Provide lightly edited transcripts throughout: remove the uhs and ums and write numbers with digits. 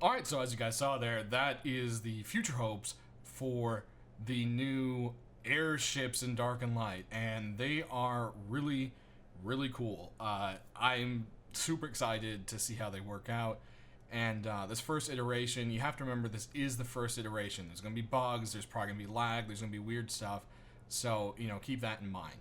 Alright, so as you guys saw there, that is the future hopes for the new airships in Dark and Light, and they are really, really cool. I'm super excited to see how they work out, and this first iteration, you have to remember this is the first iteration. There's going to be bugs, there's probably going to be lag, there's going to be weird stuff, so, you know, keep that in mind.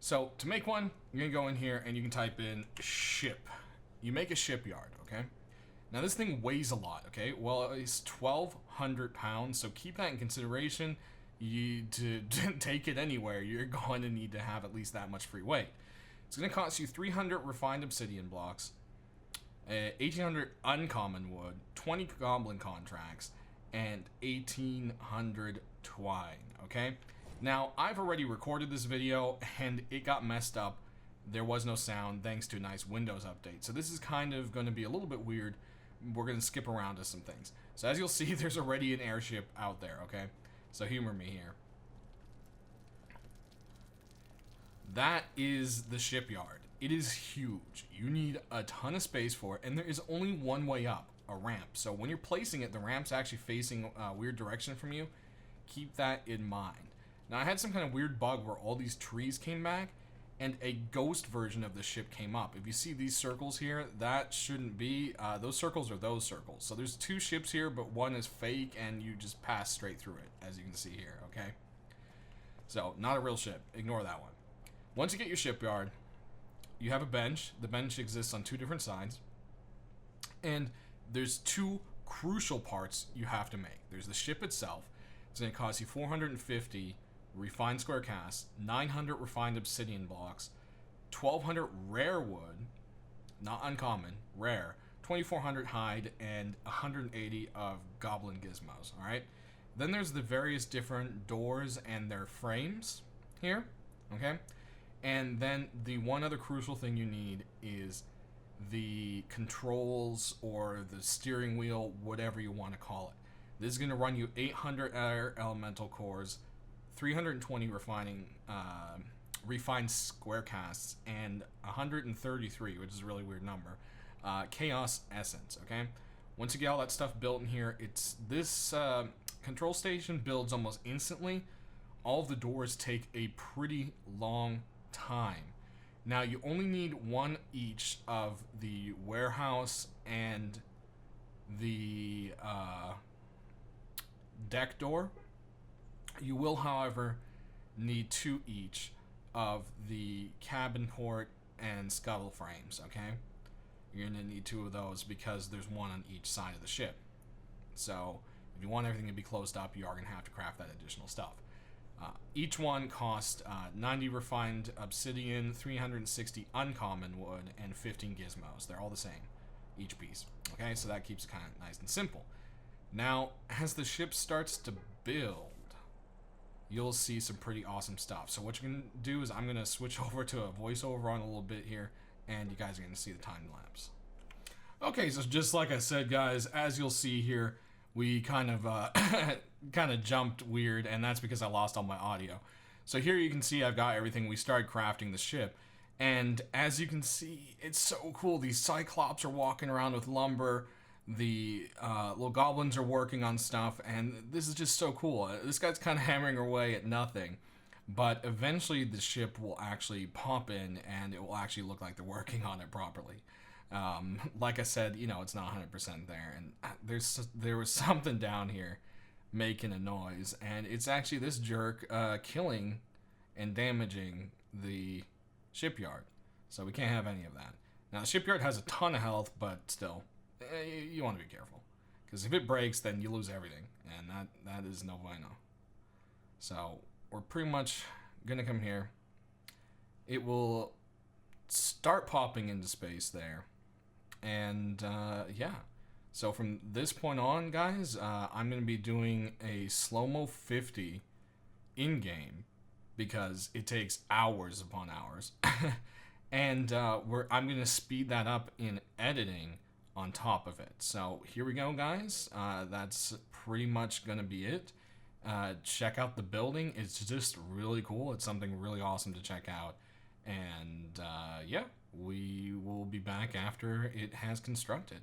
So, to make one, you're going to go in here and you can type in ship. You make a shipyard, okay? Now this thing weighs a lot, okay? Well, it's 1,200 pounds, so keep that in consideration. To take it anywhere, you're going to need to have at least that much free weight. It's going to cost you 300 refined obsidian blocks, 1,800 uncommon wood, 20 goblin contracts, and 1,800 twine, okay? Now, I've already recorded this video, and it got messed up. There was no sound thanks to a nice Windows update. So this is kind of going to be a little bit weird. We're going to skip around to some things. So as you'll see, there's already an airship out there, okay? So humor me here. That is the shipyard. It is huge. You need a ton of space for it, and there is only one way up, a ramp. So when you're placing it, the ramp's actually facing a weird direction from you. Keep that in mind. Now, I had some kind of weird bug where all these trees came back, and a ghost version of the ship came up. If you see these circles here, that shouldn't be. Those circles are those circles. So there's two ships here, but one is fake, and you just pass straight through it, as you can see here, okay? So, not a real ship. Ignore that one. Once you get your shipyard, you have a bench. The bench exists on two different sides. And there's two crucial parts you have to make. There's the ship itself. It's going to cost you 450 refined square casts, 900 refined obsidian blocks, 1,200 rare wood, not uncommon, rare, 2,400 hide, and 180 of goblin gizmos, alright? Then there's the various different doors and their frames here, okay? And then the one other crucial thing you need is the controls or the steering wheel, whatever you want to call it. This is going to run you 800 air elemental cores, 320 refined square casts, and 133, which is a really weird number, chaos essence, okay? Once you get all that stuff built in here, this control station builds almost instantly. All of the doors take a pretty long time. Now, you only need one each of the warehouse and the deck door. You will, however, need two each of the cabin port and scuttle frames, okay? You're going to need two of those because there's one on each side of the ship. So, if you want everything to be closed up, you are going to have to craft that additional stuff. Each one costs 90 refined obsidian, 360 uncommon wood, and 15 gizmos. They're all the same, each piece. Okay, so that keeps it kind of nice and simple. Now, as the ship starts to build, you'll see some pretty awesome stuff. So what you're going to do is I'm going to switch over to a voiceover on a little bit here, and you guys are going to see the time lapse. Okay, so just like I said, guys, as you'll see here, we kind of jumped weird, and that's because I lost all my audio. So here you can see I've got everything. We started crafting the ship, and as you can see, it's so cool. These cyclops are walking around with lumber. The little goblins are working on stuff, and this is just so cool. This guy's kind of hammering away at nothing, but eventually the ship will actually pop in, and it will actually look like they're working on it properly. Like I said, you know, it's not 100% there, and there was something down here making a noise, and it's actually this jerk killing and damaging the shipyard. So we can't have any of that. Now, the shipyard has a ton of health, but still, you want to be careful, because if it breaks, then you lose everything, and that is no bueno. So we're pretty much gonna come here. It will start popping into space there, and yeah. So from this point on, guys, I'm gonna be doing a slow-mo 50 in-game because it takes hours upon hours, and I'm gonna speed that up in editing on top of it. So here we go, guys. That's pretty much gonna be it. Check out the building. It's just really cool. It's something really awesome to check out. And yeah, we will be back after it has constructed.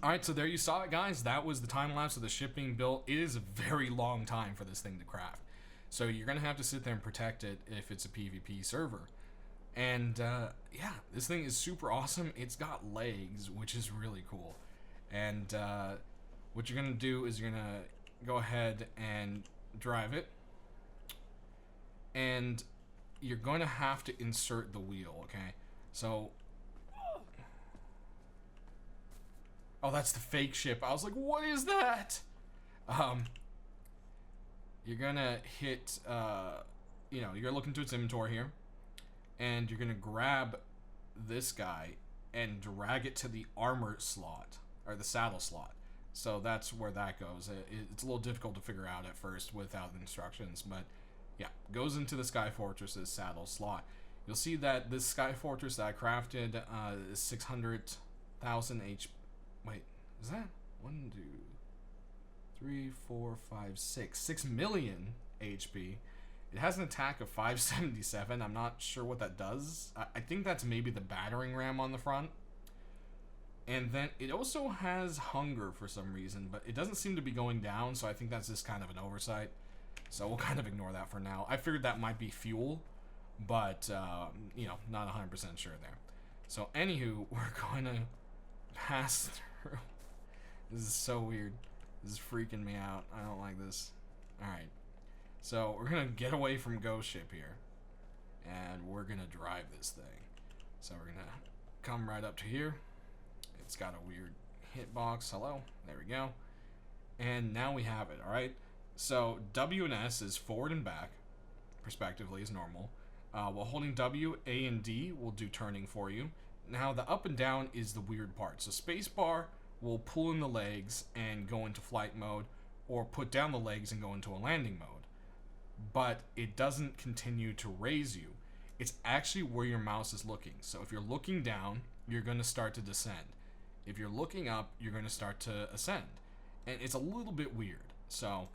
Alright, so there you saw it, guys. That was the time lapse of the ship being built. It is a very long time for this thing to craft. So you're going to have to sit there and protect it if it's a PvP server. And, yeah, this thing is super awesome. It's got legs, which is really cool. And, what you're going to do is you're going to go ahead and drive it. And you're going to have to insert the wheel, okay? So... Oh, that's the fake ship. I was like, what is that? You're gonna hit, you know, you're gonna look into its inventory here. And you're gonna grab this guy and drag it to the armor slot, or the saddle slot. So that's where that goes. It's a little difficult to figure out at first without instructions, but yeah, goes into the Sky Fortress's saddle slot. You'll see that this Sky Fortress that I crafted is 600,000 HP. Wait, is that 1, 2, 3, 4, 5, 6? 6 million HP. It has an attack of 577. I'm not sure what that does. I think that's maybe the battering ram on the front. And then it also has hunger for some reason, but it doesn't seem to be going down, so I think that's just kind of an oversight. So we'll kind of ignore that for now. I figured that might be fuel, but, you know, not 100% sure there. So, anywho, we're going to pass through. This is so weird. This is freaking me out. I don't like this. Alright. So, we're going to get away from Ghost Ship here. And we're going to drive this thing. So, we're going to come right up to here. It's got a weird hitbox. Hello. There we go. And now we have it, alright? So, W and S is forward and back, respectively, as normal. While holding W, A, and D will do turning for you. Now, the up and down is the weird part. So, spacebar will pull in the legs and go into flight mode, or put down the legs and go into a landing mode. But it doesn't continue to raise you. It's actually where your mouse is looking. So, if you're looking down, you're going to start to descend. If you're looking up, you're going to start to ascend. And it's a little bit weird. So,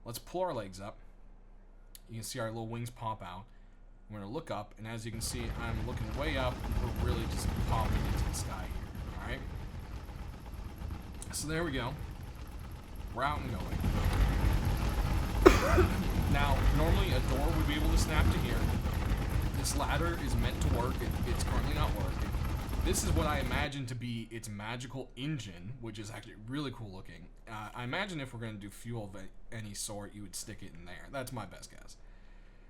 let's pull our legs up. You can see our little wings pop out. We're going to look up, and as you can see, I'm looking way up, and we're really just popping into the sky here, alright? So there we go. We're out and going. Now, normally a door would be able to snap to here. This ladder is meant to work. It's currently not working. This is what I imagine to be its magical engine, which is actually really cool looking. I imagine if we're going to do fuel of any sort, you would stick it in there. That's my best guess.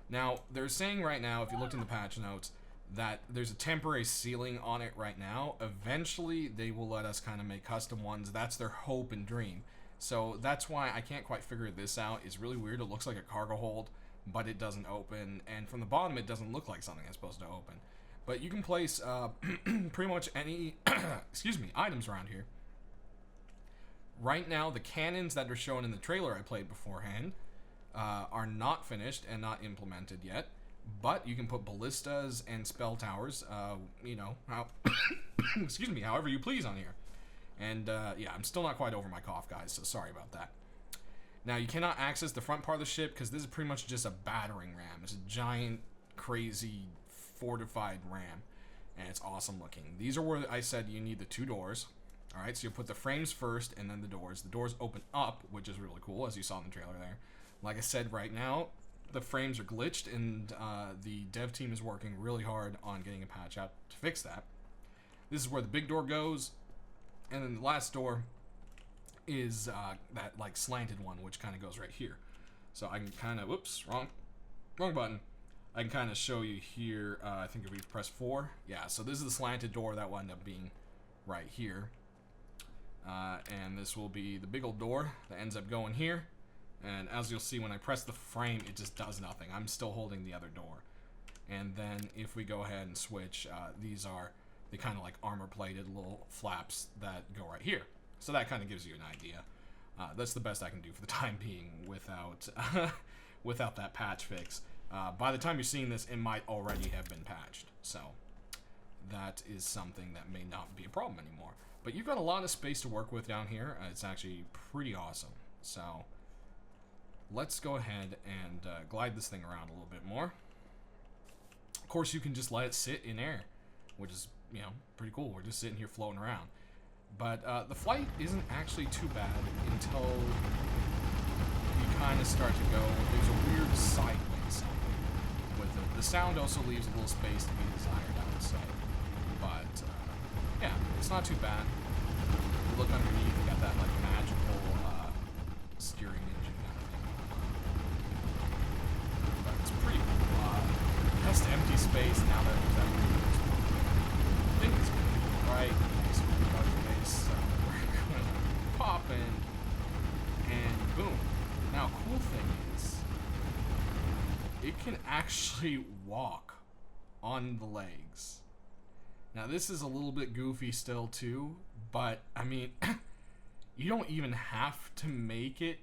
Now, they're saying right now, if you looked in the patch notes, that there's a temporary ceiling on it right now. Eventually, they will let us kind of make custom ones. That's their hope and dream. So that's why I can't quite figure this out. It's really weird. It looks like a cargo hold, but it doesn't open. And from the bottom, it doesn't look like something that's supposed to open. But you can place pretty much any excuse me, items around here. Right now, the cannons that are shown in the trailer I played beforehand are not finished and not implemented yet. But you can put ballistas and spell towers, you know, how excuse me, however you please on here. And, yeah, I'm still not quite over my cough, guys, so sorry about that. Now, you cannot access the front part of the ship because this is pretty much just a battering ram. It's a giant, crazy, fortified ram, and it's awesome looking. These are where I said you need the two doors. Alright, so you'll put the frames first and then the doors. The doors open up, which is really cool, as you saw in the trailer there. Like I said, right now, the frames are glitched, and the dev team is working really hard on getting a patch out to fix that. This is where the big door goes, and then the last door is that like slanted one, which kind of goes right here. So I can kind of, whoops, wrong button. I can kind of show you here. I think if we press 4, yeah. So this is the slanted door that will end up being right here, and this will be the big old door that ends up going here. And as you'll see, when I press the frame, it just does nothing. I'm still holding the other door. And then if we go ahead and switch, these are the kind of like armor-plated little flaps that go right here. So that kind of gives you an idea. That's the best I can do for the time being without without that patch fix. By the time you're seeing this, it might already have been patched. So that is something that may not be a problem anymore. But you've got a lot of space to work with down here. It's actually pretty awesome. So let's go ahead and glide this thing around a little bit more. Of course, you can just let it sit in air, which is, you know, pretty cool. We're just sitting here floating around. But the flight isn't actually too bad until you kind of start to go. There's a weird sideways sound with it. The sound also leaves a little space to be desired, I would say. But yeah, it's not too bad. You look underneath, you got that like magical steering engine kind of thing. But it's pretty cool. Has empty space now that there's that weird thing is good, right? Nice base. So we're gonna pop in, and boom. Now, cool thing is, it can actually walk on the legs. Now, this is a little bit goofy still too, but I mean, you don't even have to make it.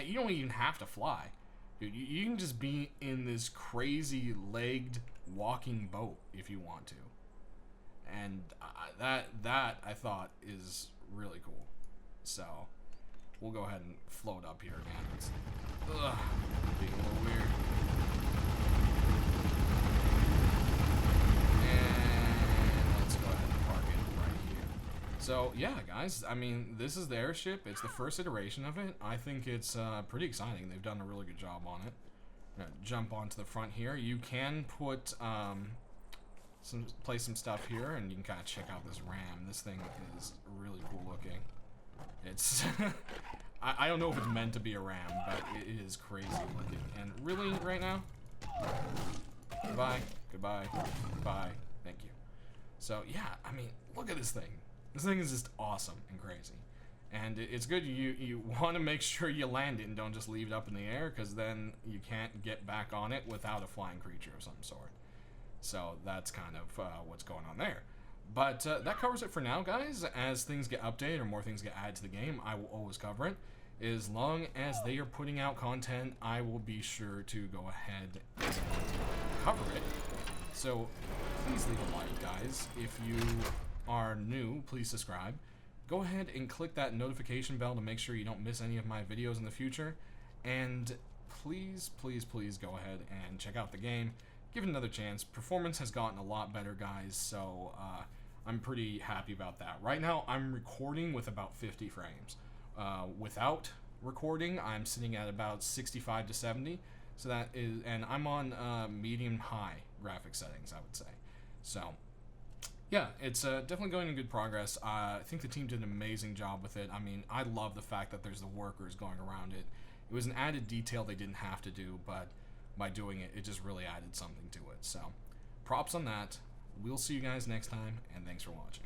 You don't even have to fly. Dude, you can just be in this crazy legged walking boat if you want to. And that I thought is really cool. So we'll go ahead and float up here again. It's being a little weird. And let's go ahead and park it right here. So yeah, guys, I mean, this is the airship. It's the first iteration of it. I think it's pretty exciting. They've done a really good job on it. Jump onto the front here. You can put place some stuff here, and you can kind of check out this ram. This thing is really cool looking. It's I don't know if it's meant to be a ram, but it is crazy looking. And really, right now, goodbye, goodbye, goodbye, thank you. So yeah, I mean, look at this thing. This thing is just awesome and crazy. And it's good you want to make sure you land it and don't just leave it up in the air, because then you can't get back on it without a flying creature of some sort. So that's kind of what's going on there. But that covers it for now, guys. As things get updated or more things get added to the game, I will always cover it. As long as they are putting out content, I will be sure to go ahead and cover it. So please leave a like, guys. If you are new, please subscribe. Go ahead and click that notification bell to make sure you don't miss any of my videos in the future. And please, please, please go ahead and check out the game. Give it another chance. Performance has gotten a lot better, guys, so I'm pretty happy about that. Right now, I'm recording with about 50 frames. Without recording, I'm sitting at about 65 to 70. So that is, and I'm on medium-high graphic settings, I would say. So yeah, it's definitely going in good progress. I think the team did an amazing job with it. I mean, I love the fact that there's the workers going around it. It was an added detail they didn't have to do, but by doing it, it just really added something to it. So props on that. We'll see you guys next time, and thanks for watching.